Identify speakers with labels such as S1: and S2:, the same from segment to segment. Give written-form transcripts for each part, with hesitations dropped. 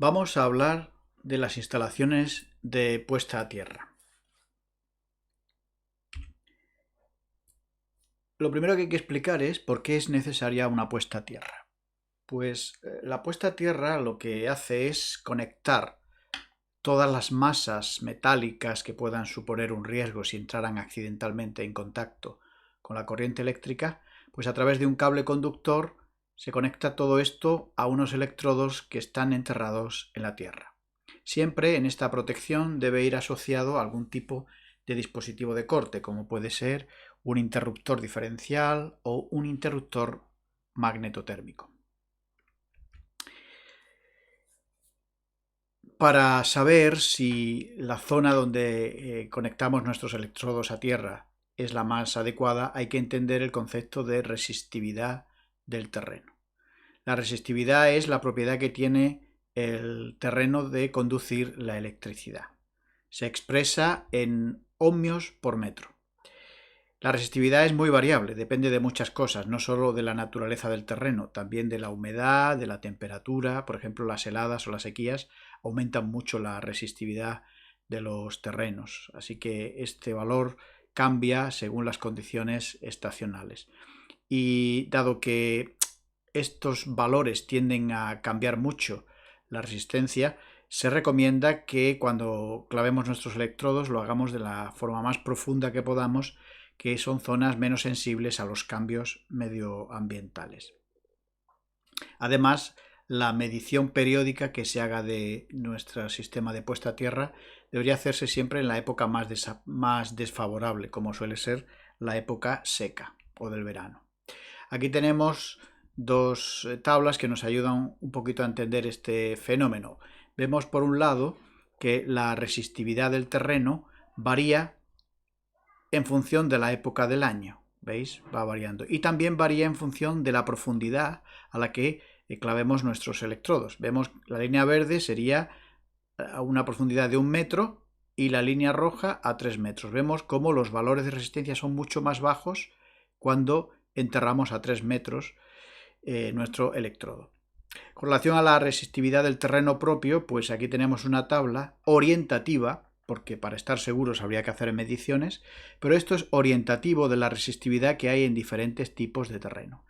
S1: Vamos a hablar de las instalaciones de puesta a tierra. Lo primero que hay que explicar es por qué es necesaria una puesta a tierra. Pues la puesta a tierra lo que hace es conectar todas las masas metálicas que puedan suponer un riesgo si entraran accidentalmente en contacto con la corriente eléctrica, pues a través de un cable conductor se conecta todo esto a unos electrodos que están enterrados en la tierra. Siempre en esta protección debe ir asociado a algún tipo de dispositivo de corte, como puede ser un interruptor diferencial o un interruptor magnetotérmico. Para saber si la zona donde conectamos nuestros electrodos a tierra es la más adecuada, hay que entender el concepto de resistividad del terreno. La resistividad es la propiedad que tiene el terreno de conducir la electricidad. Se expresa en ohmios por metro. La resistividad es muy variable, depende de muchas cosas, no solo de la naturaleza del terreno, también de la humedad, de la temperatura. Por ejemplo, las heladas o las sequías aumentan mucho la resistividad de los terrenos, así que este valor cambia según las condiciones estacionales. Y dado que estos valores tienden a cambiar mucho la resistencia, se recomienda que cuando clavemos nuestros electrodos lo hagamos de la forma más profunda que podamos, que son zonas menos sensibles a los cambios medioambientales. Además, la medición periódica que se haga de nuestro sistema de puesta a tierra debería hacerse siempre en la época más desfavorable, como suele ser la época seca o del verano. Aquí tenemos dos tablas que nos ayudan un poquito a entender este fenómeno. Vemos por un lado que la resistividad del terreno varía en función de la época del año, ¿veis? Va variando. Y también varía en función de la profundidad a la que clavemos nuestros electrodos. Vemos la línea verde sería a una profundidad de 1 metro y la línea roja a 3 metros. Vemos cómo los valores de resistencia son mucho más bajos cuando enterramos a 3 metros nuestro electrodo. Con relación a la resistividad del terreno propio, pues aquí tenemos una tabla orientativa, porque para estar seguros habría que hacer mediciones, pero esto es orientativo de la resistividad que hay en diferentes tipos de terreno.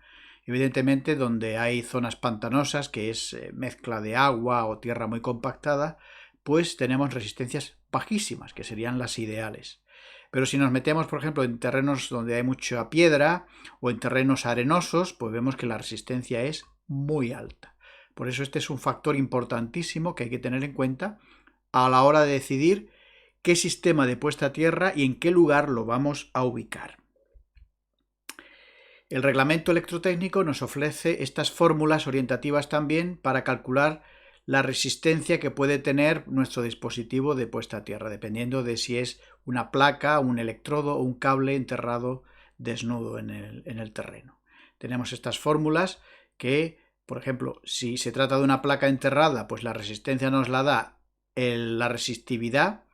S1: Evidentemente, donde hay zonas pantanosas, que es mezcla de agua o tierra muy compactada, pues tenemos resistencias bajísimas, que serían las ideales. Pero si nos metemos, por ejemplo, en terrenos donde hay mucha piedra o en terrenos arenosos, pues vemos que la resistencia es muy alta. Por eso este es un factor importantísimo que hay que tener en cuenta a la hora de decidir qué sistema de puesta a tierra y en qué lugar lo vamos a ubicar. El reglamento electrotécnico nos ofrece estas fórmulas orientativas también para calcular la resistencia que puede tener nuestro dispositivo de puesta a tierra, dependiendo de si es una placa, un electrodo o un cable enterrado desnudo en el terreno. Tenemos estas fórmulas que, por ejemplo, si se trata de una placa enterrada, pues la resistencia nos la da la resistividad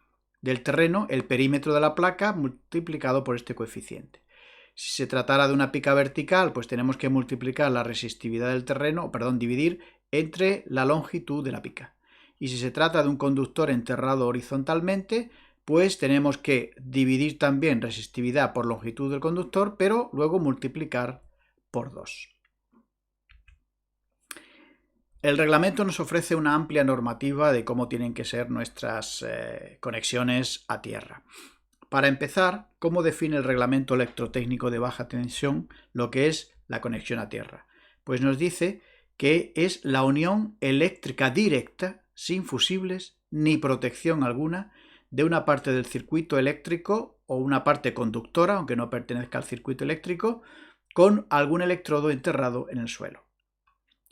S1: del terreno, el perímetro de la placa multiplicado por este coeficiente. Si se tratara de una pica vertical, pues tenemos que multiplicar la resistividad del terreno, dividir entre la longitud de la pica. Y si se trata de un conductor enterrado horizontalmente, pues tenemos que dividir también resistividad por longitud del conductor, pero luego multiplicar por 2. El reglamento nos ofrece una amplia normativa de cómo tienen que ser nuestras conexiones a tierra. Para empezar, ¿cómo define el reglamento electrotécnico de baja tensión lo que es la conexión a tierra? Pues nos dice que es la unión eléctrica directa, sin fusibles ni protección alguna, de una parte del circuito eléctrico o una parte conductora, aunque no pertenezca al circuito eléctrico, con algún electrodo enterrado en el suelo.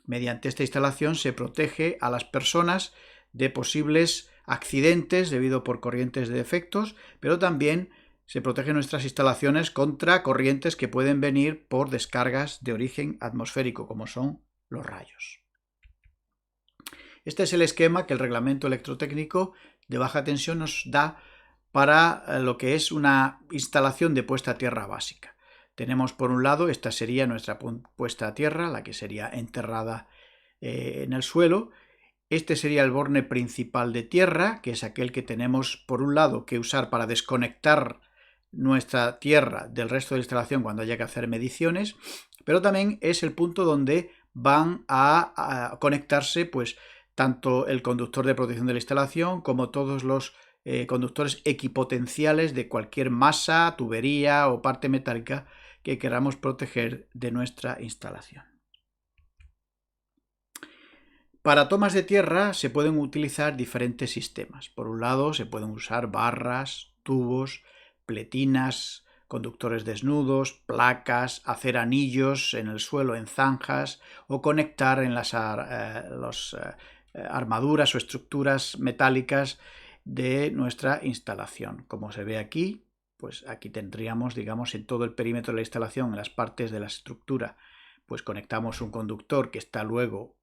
S1: Mediante esta instalación se protege a las personas de posibles accidentes debido por corrientes de efectos, pero también se protegen nuestras instalaciones contra corrientes que pueden venir por descargas de origen atmosférico, como son los rayos. Este es el esquema que el reglamento electrotécnico de baja tensión nos da para lo que es una instalación de puesta a tierra básica. Tenemos por un lado, esta sería nuestra puesta a tierra, la que sería enterrada en el suelo. Este sería el borne principal de tierra, que es aquel que tenemos por un lado que usar para desconectar nuestra tierra del resto de la instalación cuando haya que hacer mediciones, pero también es el punto donde van a conectarse pues tanto el conductor de protección de la instalación como todos los conductores equipotenciales de cualquier masa, tubería o parte metálica que queramos proteger de nuestra instalación. Para tomas de tierra se pueden utilizar diferentes sistemas. Por un lado se pueden usar barras, tubos, pletinas, conductores desnudos, placas, hacer anillos en el suelo en zanjas o conectar en las armaduras o estructuras metálicas de nuestra instalación. Como se ve aquí, pues aquí tendríamos, digamos, en todo el perímetro de la instalación, en las partes de la estructura, pues conectamos un conductor que está luego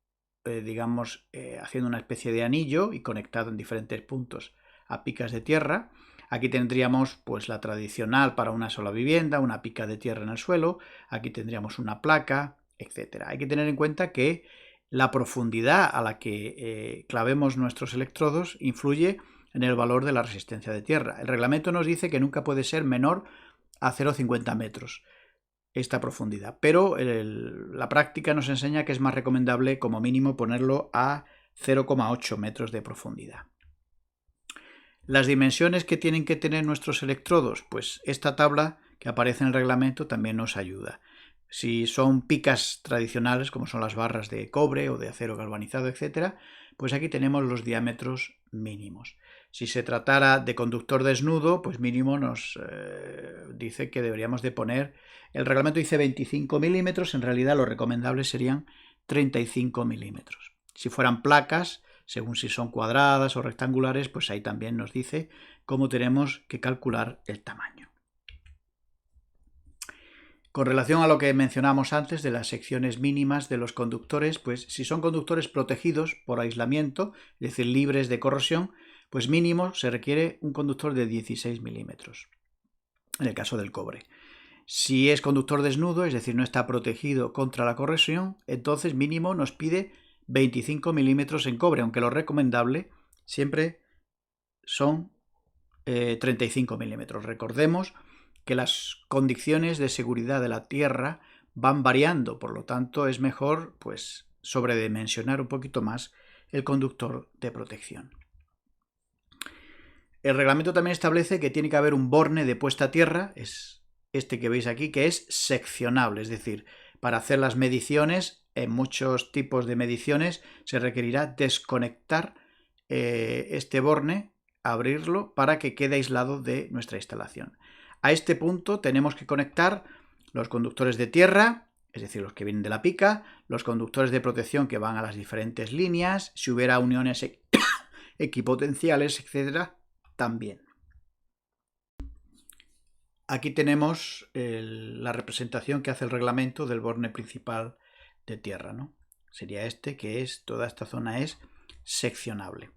S1: haciendo una especie de anillo y conectado en diferentes puntos a picas de tierra. Aquí tendríamos pues la tradicional para una sola vivienda, una pica de tierra en el suelo. Aquí tendríamos una placa, etc. Hay que tener en cuenta que la profundidad a la que clavemos nuestros electrodos influye en el valor de la resistencia de tierra. El reglamento nos dice que nunca puede ser menor a 0,50 metros esta profundidad, pero la práctica nos enseña que es más recomendable como mínimo ponerlo a 0,8 metros de profundidad. Las dimensiones que tienen que tener nuestros electrodos, pues esta tabla que aparece en el reglamento también nos ayuda. Si son picas tradicionales como son las barras de cobre o de acero galvanizado, etc., pues aquí tenemos los diámetros mínimos. Si se tratara de conductor desnudo, pues mínimo nos dice que deberíamos de poner, el reglamento dice 25 milímetros, en realidad lo recomendable serían 35 milímetros. Si fueran placas, según si son cuadradas o rectangulares, pues ahí también nos dice cómo tenemos que calcular el tamaño. Con relación a lo que mencionamos antes de las secciones mínimas de los conductores, pues si son conductores protegidos por aislamiento, es decir, libres de corrosión, pues mínimo se requiere un conductor de 16 milímetros, en el caso del cobre. Si es conductor desnudo, es decir, no está protegido contra la corrosión, entonces mínimo nos pide 25 milímetros en cobre, aunque lo recomendable siempre son 35 milímetros. Recordemos que las condiciones de seguridad de la Tierra van variando, por lo tanto es mejor pues sobredimensionar un poquito más el conductor de protección. El reglamento también establece que tiene que haber un borne de puesta a tierra, es este que veis aquí, que es seccionable, es decir, para hacer las mediciones, en muchos tipos de mediciones se requerirá desconectar este borne, abrirlo para que quede aislado de nuestra instalación. A este punto tenemos que conectar los conductores de tierra, es decir, los que vienen de la pica, los conductores de protección que van a las diferentes líneas, si hubiera uniones equipotenciales, etc., también. Aquí tenemos la representación que hace el reglamento del borne principal de tierra, ¿no? Sería este, que es, toda esta zona es seccionable.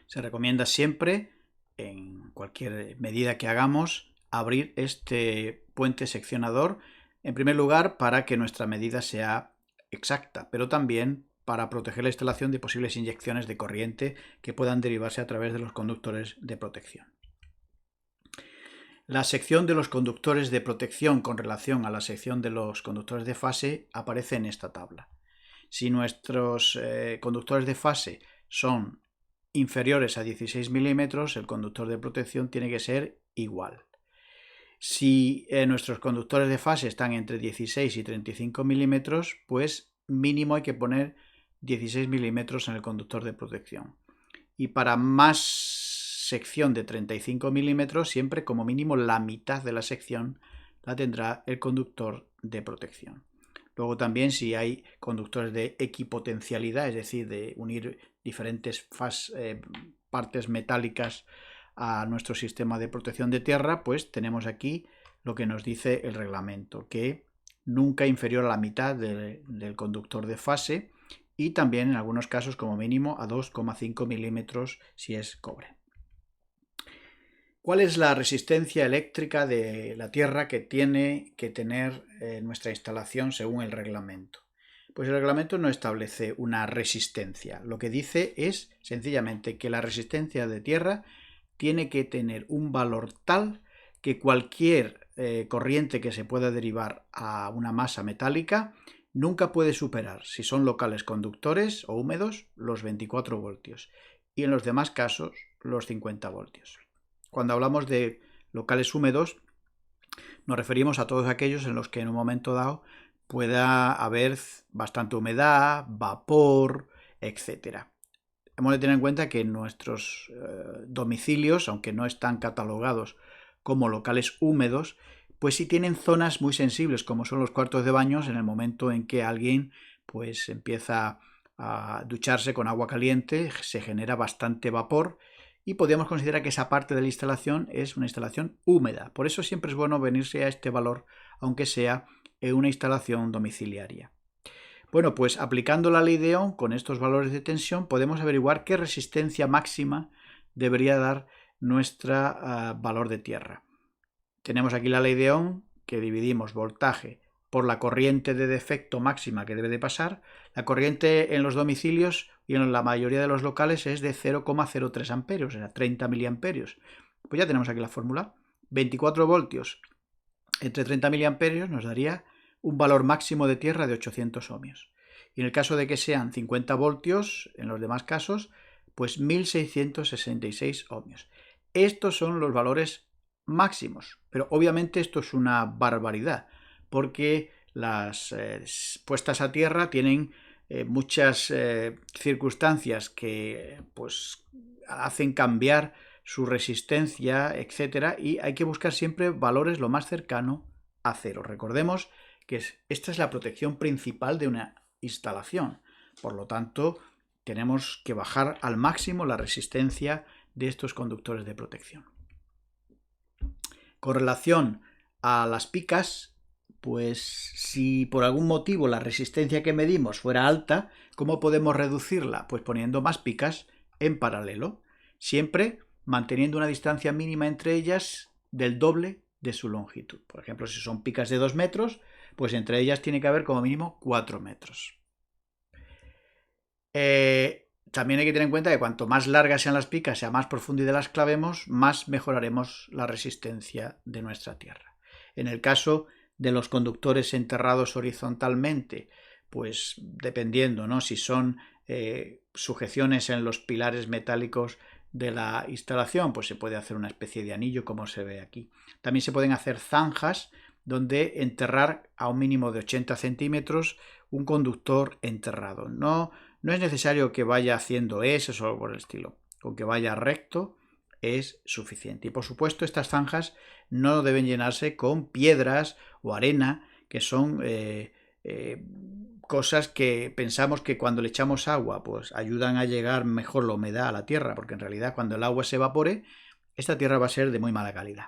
S1: Se recomienda siempre, en cualquier medida que hagamos, abrir este puente seccionador, en primer lugar para que nuestra medida sea exacta, pero también para proteger la instalación de posibles inyecciones de corriente que puedan derivarse a través de los conductores de protección. La sección de los conductores de protección con relación a la sección de los conductores de fase aparece en esta tabla. Si nuestros conductores de fase son inferiores a 16 milímetros, el conductor de protección tiene que ser igual. Si nuestros conductores de fase están entre 16 y 35 milímetros, pues mínimo hay que poner 16 milímetros en el conductor de protección. Y para más sección de 35 milímetros, siempre como mínimo la mitad de la sección la tendrá el conductor de protección. Luego también si hay conductores de equipotencialidad, es decir, de unir diferentes partes metálicas a nuestro sistema de protección de tierra, pues tenemos aquí lo que nos dice el reglamento, que nunca inferior a la mitad del conductor de fase y también en algunos casos como mínimo a 2,5 milímetros si es cobre. ¿Cuál es la resistencia eléctrica de la Tierra que tiene que tener nuestra instalación según el reglamento? Pues el reglamento no establece una resistencia. Lo que dice es sencillamente que la resistencia de Tierra tiene que tener un valor tal que cualquier corriente que se pueda derivar a una masa metálica nunca puede superar, si son locales conductores o húmedos, los 24 voltios y en los demás casos los 50 voltios. Cuando hablamos de locales húmedos, nos referimos a todos aquellos en los que en un momento dado pueda haber bastante humedad, vapor, etc. Hemos de tener en cuenta que nuestros domicilios, aunque no están catalogados como locales húmedos, pues sí tienen zonas muy sensibles, como son los cuartos de baños, en el momento en que alguien pues empieza a ducharse con agua caliente, se genera bastante vapor y podríamos considerar que esa parte de la instalación es una instalación húmeda. Por eso siempre es bueno venirse a este valor, aunque sea en una instalación domiciliaria. Bueno, pues aplicando la ley de Ohm con estos valores de tensión podemos averiguar qué resistencia máxima debería dar nuestro valor de tierra. Tenemos aquí la ley de Ohm, que dividimos voltaje por la corriente de defecto máxima que debe de pasar. La corriente en los domicilios y en la mayoría de los locales es de 0,03 amperios, o sea, 30 miliamperios. Pues ya tenemos aquí la fórmula. 24 voltios entre 30 miliamperios nos daría un valor máximo de tierra de 800 ohmios. Y en el caso de que sean 50 voltios, en los demás casos, pues 1666 ohmios. Estos son los valores máximos, pero obviamente esto es una barbaridad, porque las puestas a tierra tienen muchas circunstancias que pues hacen cambiar su resistencia, etcétera, y hay que buscar siempre valores lo más cercano a cero. Recordemos que esta es la protección principal de una instalación. Por lo tanto, tenemos que bajar al máximo la resistencia de estos conductores de protección. Con relación a las picas, pues si por algún motivo la resistencia que medimos fuera alta, ¿cómo podemos reducirla? Pues poniendo más picas en paralelo, siempre manteniendo una distancia mínima entre ellas del doble de su longitud. Por ejemplo, si son picas de 2 metros, pues entre ellas tiene que haber como mínimo 4 metros. También hay que tener en cuenta que cuanto más largas sean las picas y a más profundidad las clavemos, más mejoraremos la resistencia de nuestra tierra. En el caso de los conductores enterrados horizontalmente, pues dependiendo, ¿no? Si son sujeciones en los pilares metálicos de la instalación, pues se puede hacer una especie de anillo como se ve aquí. También se pueden hacer zanjas donde enterrar a un mínimo de 80 centímetros un conductor enterrado. No es necesario que vaya haciendo eso o algo por el estilo. Con que vaya recto es suficiente. Y por supuesto estas zanjas no deben llenarse con piedras o arena, que son cosas que pensamos que cuando le echamos agua pues ayudan a llegar mejor la humedad a la tierra, porque en realidad cuando el agua se evapore, esta tierra va a ser de muy mala calidad.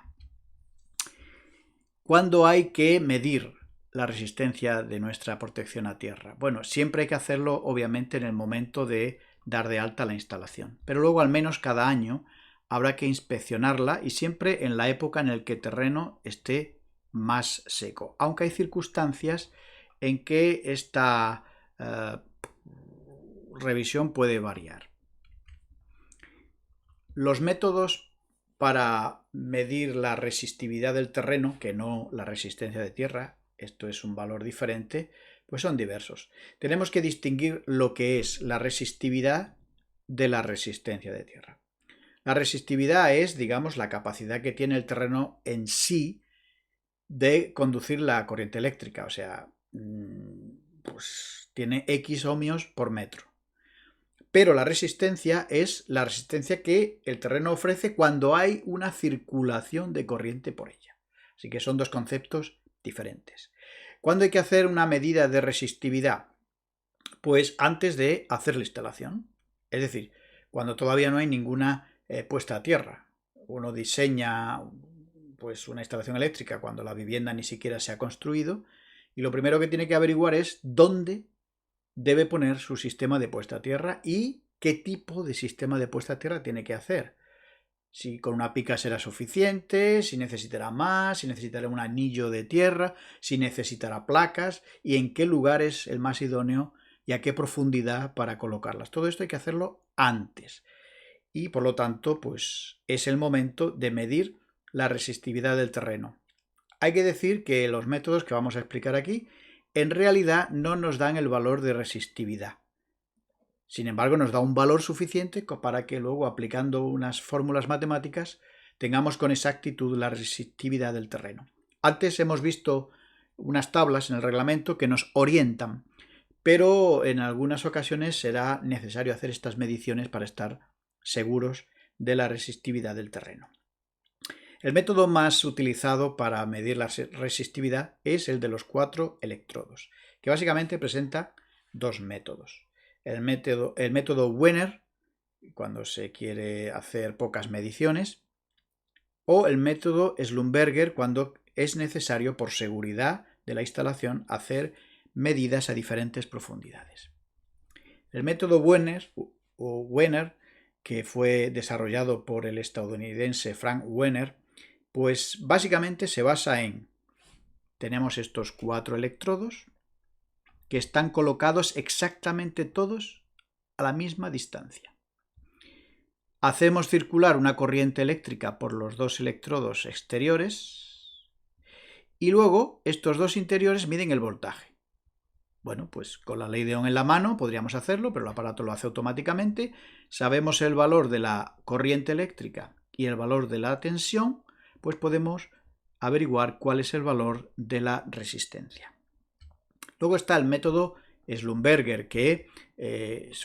S1: ¿Cuándo hay que medir la resistencia de nuestra protección a tierra? Bueno, siempre hay que hacerlo obviamente en el momento de dar de alta la instalación, pero luego al menos cada año habrá que inspeccionarla y siempre en la época en la que el terreno esté más seco, aunque hay circunstancias en que esta revisión puede variar. Los métodos para medir la resistividad del terreno, que no la resistencia de tierra, esto es un valor diferente, pues son diversos. Tenemos que distinguir lo que es la resistividad de la resistencia de tierra. La resistividad es, digamos, la capacidad que tiene el terreno en sí de conducir la corriente eléctrica, o sea, pues tiene X ohmios por metro. Pero la resistencia es la resistencia que el terreno ofrece cuando hay una circulación de corriente por ella. Así que son dos conceptos diferentes. ¿Cuándo hay que hacer una medida de resistividad? Pues antes de hacer la instalación. Es decir, cuando todavía no hay ninguna puesta a tierra. Uno diseña pues una instalación eléctrica cuando la vivienda ni siquiera se ha construido y lo primero que tiene que averiguar es dónde debe poner su sistema de puesta a tierra y qué tipo de sistema de puesta a tierra tiene que hacer. Si con una pica será suficiente, si necesitará más, si necesitará un anillo de tierra, si necesitará placas y en qué lugar es el más idóneo y a qué profundidad para colocarlas. Todo esto hay que hacerlo antes y por lo tanto pues es el momento de medir la resistividad del terreno. Hay que decir que los métodos que vamos a explicar aquí en realidad no nos dan el valor de resistividad. Sin embargo, nos da un valor suficiente para que luego, aplicando unas fórmulas matemáticas, tengamos con exactitud la resistividad del terreno. Antes hemos visto unas tablas en el reglamento que nos orientan, pero en algunas ocasiones será necesario hacer estas mediciones para estar seguros de la resistividad del terreno. El método más utilizado para medir la resistividad es el de los 4 electrodos, que básicamente presenta dos métodos. El método Wenner, cuando se quiere hacer pocas mediciones, o el método Schlumberger, cuando es necesario, por seguridad de la instalación, hacer medidas a diferentes profundidades. El método Wenner, que fue desarrollado por el estadounidense Frank Wenner, pues básicamente se basa en, tenemos estos 4 electrodos que están colocados exactamente todos a la misma distancia. Hacemos circular una corriente eléctrica por los 2 electrodos exteriores y luego estos 2 interiores miden el voltaje. Bueno, pues con la ley de Ohm en la mano podríamos hacerlo, pero el aparato lo hace automáticamente. Sabemos el valor de la corriente eléctrica y el valor de la tensión, pues podemos averiguar cuál es el valor de la resistencia. Luego está el método Schlumberger, que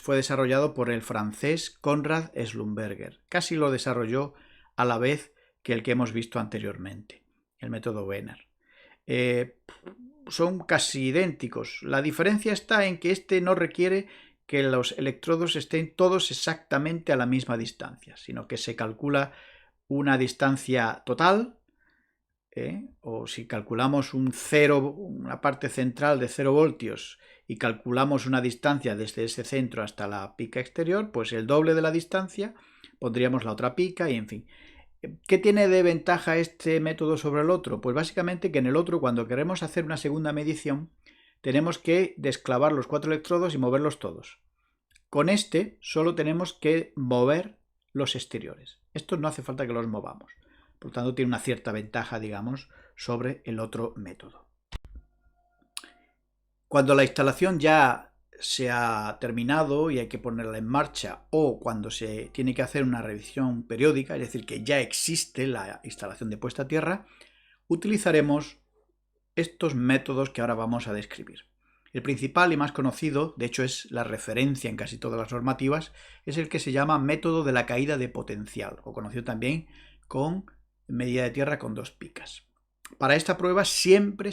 S1: fue desarrollado por el francés Konrad Schlumberger. Casi lo desarrolló a la vez que el que hemos visto anteriormente, el método Wenner. Son casi idénticos. La diferencia está en que este no requiere que los electrodos estén todos exactamente a la misma distancia, sino que se calcula una distancia total, o si calculamos una parte central de 0 voltios y calculamos una distancia desde ese centro hasta la pica exterior, pues el doble de la distancia, pondríamos la otra pica y en fin. ¿Qué tiene de ventaja este método sobre el otro? Pues básicamente que en el otro, cuando queremos hacer una segunda medición, tenemos que desclavar los 4 electrodos y moverlos todos. Con este solo tenemos que mover los exteriores. Estos no hace falta que los movamos. Por lo tanto, tiene una cierta ventaja, digamos, sobre el otro método. Cuando la instalación ya se ha terminado y hay que ponerla en marcha, o cuando se tiene que hacer una revisión periódica, es decir, que ya existe la instalación de puesta a tierra, utilizaremos estos métodos que ahora vamos a describir. El principal y más conocido, de hecho es la referencia en casi todas las normativas, es el que se llama método de la caída de potencial, o conocido también con medida de tierra con 2 picas. Para esta prueba siempre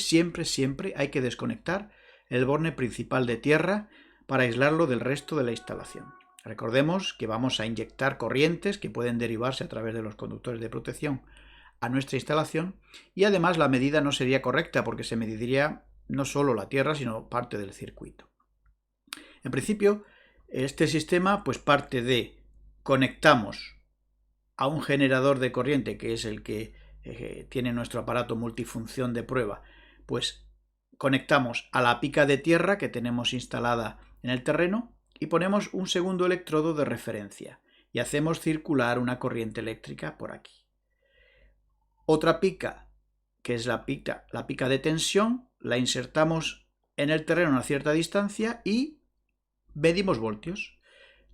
S1: hay que desconectar el borne principal de tierra para aislarlo del resto de la instalación. Recordemos que vamos a inyectar corrientes que pueden derivarse a través de los conductores de protección a nuestra instalación y además la medida no sería correcta porque se mediría no solo la tierra sino parte del circuito. En principio, este sistema pues parte de conectamos a un generador de corriente, que es el que tiene nuestro aparato multifunción de prueba, pues conectamos a la pica de tierra que tenemos instalada en el terreno y ponemos un segundo electrodo de referencia y hacemos circular una corriente eléctrica por aquí. Otra pica, que es la pica de tensión, la insertamos en el terreno a una cierta distancia y medimos voltios.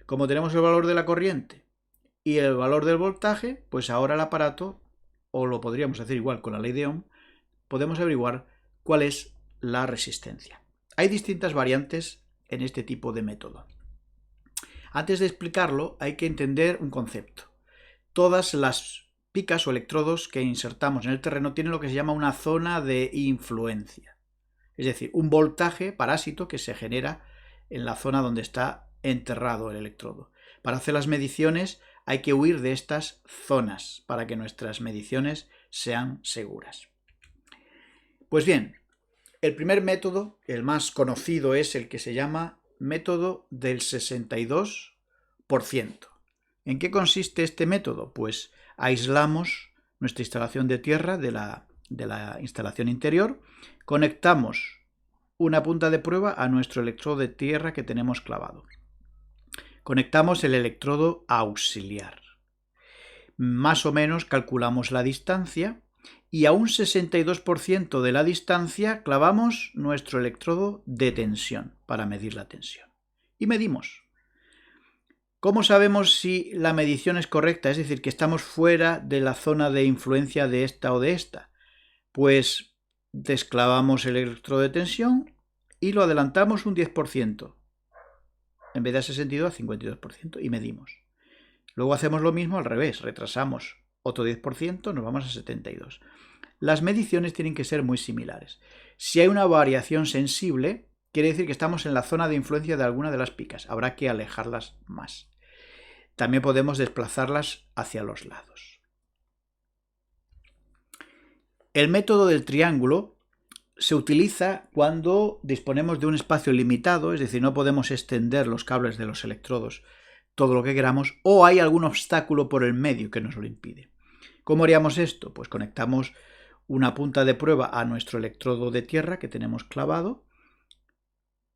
S1: Como tenemos el valor de la corriente y el valor del voltaje, pues ahora el aparato, o lo podríamos hacer igual con la ley de Ohm, podemos averiguar cuál es la resistencia. Hay distintas variantes en este tipo de método. Antes de explicarlo, hay que entender un concepto. Todas las picas o electrodos que insertamos en el terreno tienen lo que se llama una zona de influencia, es decir, un voltaje parásito que se genera en la zona donde está enterrado el electrodo. Para hacer las mediciones hay que huir de estas zonas para que nuestras mediciones sean seguras. Pues bien, el primer método, el más conocido, es el que se llama método del 62%. ¿En qué consiste este método? Pues aislamos nuestra instalación de tierra de la instalación interior, conectamos una punta de prueba a nuestro electrodo de tierra que tenemos clavado. Conectamos el electrodo auxiliar. Más o menos calculamos la distancia y a un 62% de la distancia clavamos nuestro electrodo de tensión para medir la tensión. Y medimos. ¿Cómo sabemos si la medición es correcta? Es decir, que estamos fuera de la zona de influencia de esta o de esta. Pues desclavamos el electrodo de tensión y lo adelantamos un 10%. En vez de a 62, a 52% y medimos. Luego hacemos lo mismo al revés, retrasamos otro 10%, nos vamos a 72. Las mediciones tienen que ser muy similares. Si hay una variación sensible, quiere decir que estamos en la zona de influencia de alguna de las picas. Habrá que alejarlas más. También podemos desplazarlas hacia los lados. El método del triángulo se utiliza cuando disponemos de un espacio limitado, es decir, no podemos extender los cables de los electrodos todo lo que queramos, o hay algún obstáculo por el medio que nos lo impide. ¿Cómo haríamos esto? Pues conectamos una punta de prueba a nuestro electrodo de tierra que tenemos clavado,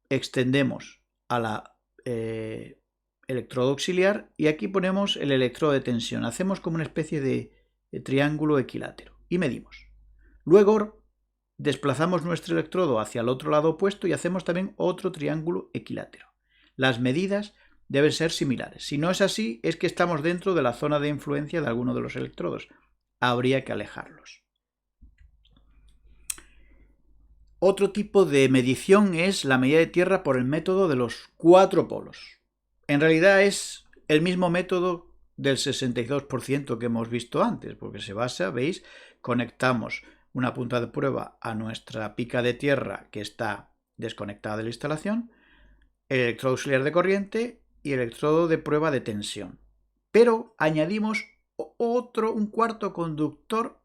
S1: extendemos a la electrodo auxiliar y aquí ponemos el electrodo de tensión. Hacemos como una especie de triángulo equilátero y medimos. Luego desplazamos nuestro electrodo hacia el otro lado opuesto y hacemos también otro triángulo equilátero. Las medidas deben ser similares. Si no es así, es que estamos dentro de la zona de influencia de alguno de los electrodos. Habría que alejarlos. Otro tipo de medición es la medida de tierra por el método de los 4 polos. En realidad es el mismo método del 62% que hemos visto antes, porque se basa, veis, conectamos una punta de prueba a nuestra pica de tierra que está desconectada de la instalación, el electrodo auxiliar de corriente y el electrodo de prueba de tensión. Pero añadimos un cuarto conductor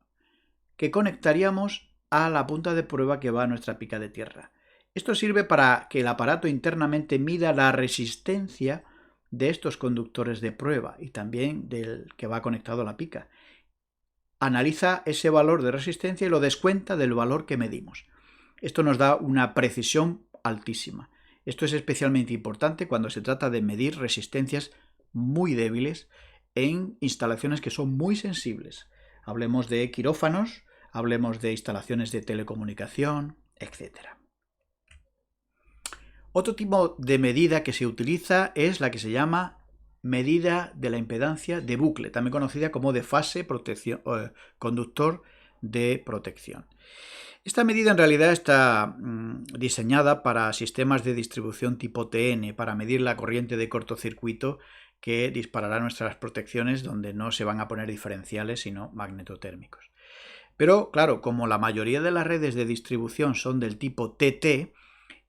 S1: que conectaríamos a la punta de prueba que va a nuestra pica de tierra. Esto sirve para que el aparato internamente mida la resistencia de estos conductores de prueba y también del que va conectado a la pica. Analiza ese valor de resistencia y lo descuenta del valor que medimos. Esto nos da una precisión altísima. Esto es especialmente importante cuando se trata de medir resistencias muy débiles en instalaciones que son muy sensibles. Hablemos de quirófanos, hablemos de instalaciones de telecomunicación, etc. Otro tipo de medida que se utiliza es la que se llama medida de la impedancia de bucle, también conocida como de fase conductor de protección. Esta medida en realidad está diseñada para sistemas de distribución tipo TN, para medir la corriente de cortocircuito que disparará nuestras protecciones donde no se van a poner diferenciales sino magnetotérmicos. Pero claro, como la mayoría de las redes de distribución son del tipo TT,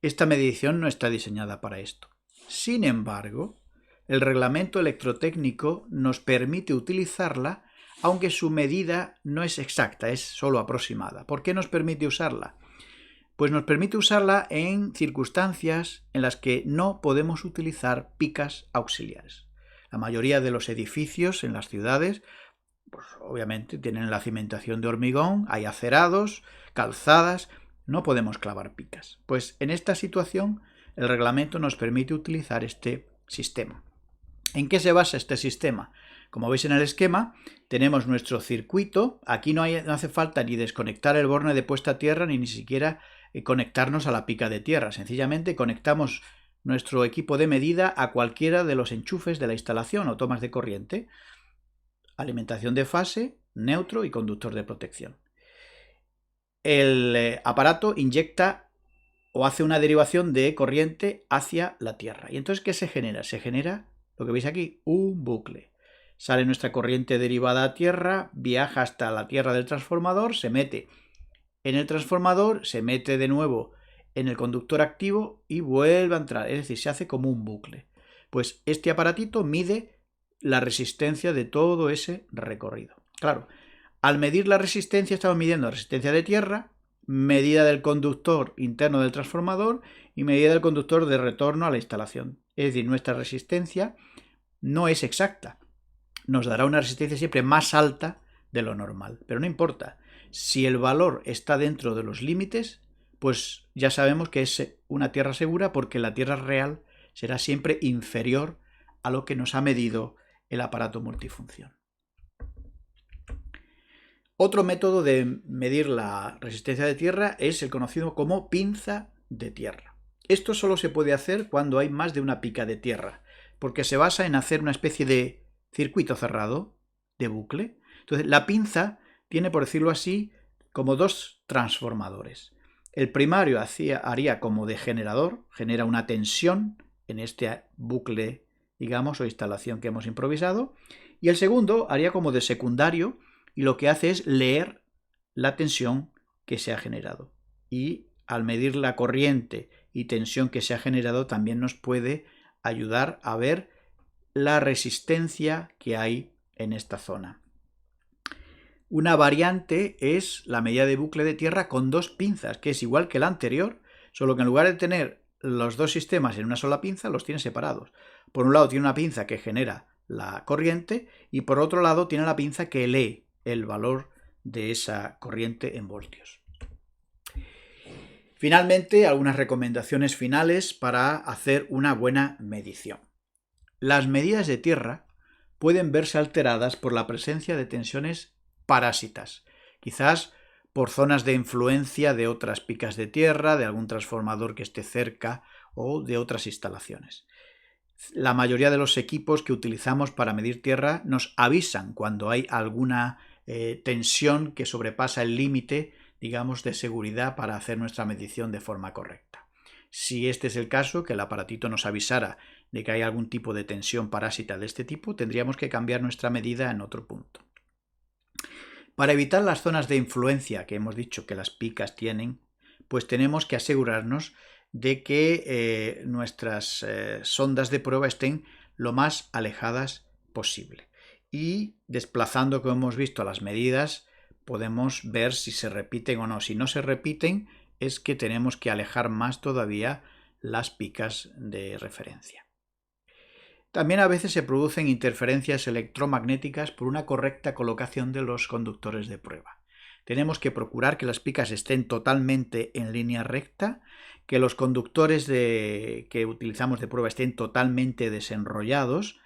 S1: esta medición no está diseñada para esto. Sin embargo, el reglamento electrotécnico nos permite utilizarla, aunque su medida no es exacta, es solo aproximada. ¿Por qué nos permite usarla? Pues nos permite usarla en circunstancias en las que no podemos utilizar picas auxiliares. La mayoría de los edificios en las ciudades, pues obviamente tienen la cimentación de hormigón, hay acerados, calzadas, no podemos clavar picas. Pues en esta situación el reglamento nos permite utilizar este sistema. ¿En qué se basa este sistema? Como veis en el esquema, tenemos nuestro circuito. Aquí no hace falta ni desconectar el borne de puesta a tierra ni siquiera conectarnos a la pica de tierra. Sencillamente conectamos nuestro equipo de medida a cualquiera de los enchufes de la instalación o tomas de corriente. Alimentación de fase, neutro y conductor de protección. El aparato inyecta o hace una derivación de corriente hacia la tierra. ¿Y entonces qué se genera? Se genera lo que veis aquí, un bucle. Sale nuestra corriente derivada a tierra, viaja hasta la tierra del transformador, se mete en el transformador, se mete de nuevo en el conductor activo y vuelve a entrar. Es decir, se hace como un bucle. Pues este aparatito mide la resistencia de todo ese recorrido. Claro, al medir la resistencia estamos midiendo la resistencia de tierra medida del conductor interno del transformador y medida del conductor de retorno a la instalación. Es decir, nuestra resistencia no es exacta. Nos dará una resistencia siempre más alta de lo normal, pero no importa. Si el valor está dentro de los límites, pues ya sabemos que es una tierra segura, porque la tierra real será siempre inferior a lo que nos ha medido el aparato multifunción. Otro método de medir la resistencia de tierra es el conocido como pinza de tierra. Esto solo se puede hacer cuando hay más de una pica de tierra, porque se basa en hacer una especie de circuito cerrado, de bucle. Entonces, la pinza tiene, por decirlo así, como dos transformadores. El primario haría como de generador, genera una tensión en este bucle, digamos, o instalación que hemos improvisado, y el segundo haría como de secundario, y lo que hace es leer la tensión que se ha generado. Y al medir la corriente y tensión que se ha generado, también nos puede ayudar a ver la resistencia que hay en esta zona. Una variante es la medida de bucle de tierra con dos pinzas, que es igual que la anterior, solo que en lugar de tener los dos sistemas en una sola pinza, los tiene separados. Por un lado tiene una pinza que genera la corriente y por otro lado tiene la pinza que lee el valor de esa corriente en voltios. Finalmente, algunas recomendaciones finales para hacer una buena medición. Las medidas de tierra pueden verse alteradas por la presencia de tensiones parásitas, quizás por zonas de influencia de otras picas de tierra, de algún transformador que esté cerca o de otras instalaciones. La mayoría de los equipos que utilizamos para medir tierra nos avisan cuando hay alguna tensión que sobrepasa el límite, digamos, de seguridad para hacer nuestra medición de forma correcta. Si este es el caso, que el aparatito nos avisara de que hay algún tipo de tensión parásita de este tipo, tendríamos que cambiar nuestra medida en otro punto. Para evitar las zonas de influencia que hemos dicho que las picas tienen, pues tenemos que asegurarnos de que nuestras sondas de prueba estén lo más alejadas posible. Y desplazando, como hemos visto, las medidas, podemos ver si se repiten o no. Si no se repiten, es que tenemos que alejar más todavía las picas de referencia. También a veces se producen interferencias electromagnéticas por una correcta colocación de los conductores de prueba. Tenemos que procurar que las picas estén totalmente en línea recta, que los conductores que utilizamos de prueba estén totalmente desenrollados,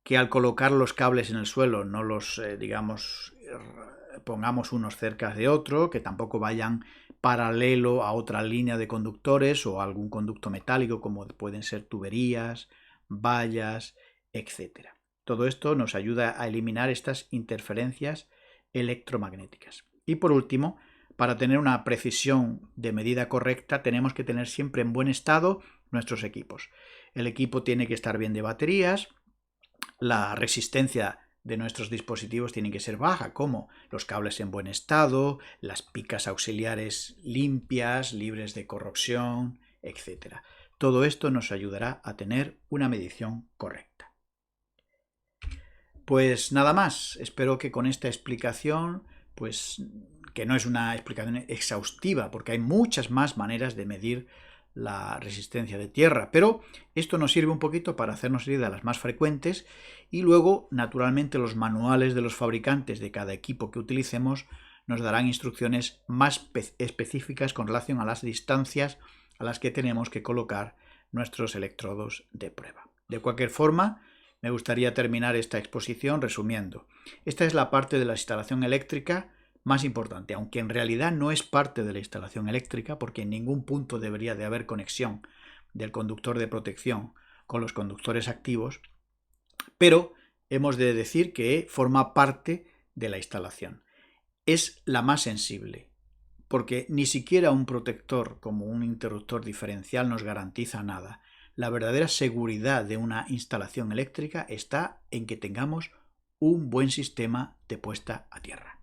S1: que al colocar los cables en el suelo no los, pongamos unos cerca de otro, que tampoco vayan paralelo a otra línea de conductores o a algún conducto metálico como pueden ser tuberías, vallas, etc. Todo esto nos ayuda a eliminar estas interferencias electromagnéticas. Y por último, para tener una precisión de medida correcta, tenemos que tener siempre en buen estado nuestros equipos. El equipo tiene que estar bien de baterías, la resistencia de nuestros dispositivos tiene que ser baja, como los cables en buen estado, las picas auxiliares limpias, libres de corrosión, etc. Todo esto nos ayudará a tener una medición correcta. Pues nada más, espero que con esta explicación, pues que no es una explicación exhaustiva, porque hay muchas más maneras de medir la resistencia de tierra, pero esto nos sirve un poquito para hacernos idea de las más frecuentes y luego, naturalmente, los manuales de los fabricantes de cada equipo que utilicemos nos darán instrucciones más específicas con relación a las distancias a las que tenemos que colocar nuestros electrodos de prueba. De cualquier forma, me gustaría terminar esta exposición resumiendo. Esta es la parte de la instalación eléctrica más importante, aunque en realidad no es parte de la instalación eléctrica, porque en ningún punto debería de haber conexión del conductor de protección con los conductores activos, pero hemos de decir que forma parte de la instalación. Es la más sensible, porque ni siquiera un protector como un interruptor diferencial nos garantiza nada. La verdadera seguridad de una instalación eléctrica está en que tengamos un buen sistema de puesta a tierra.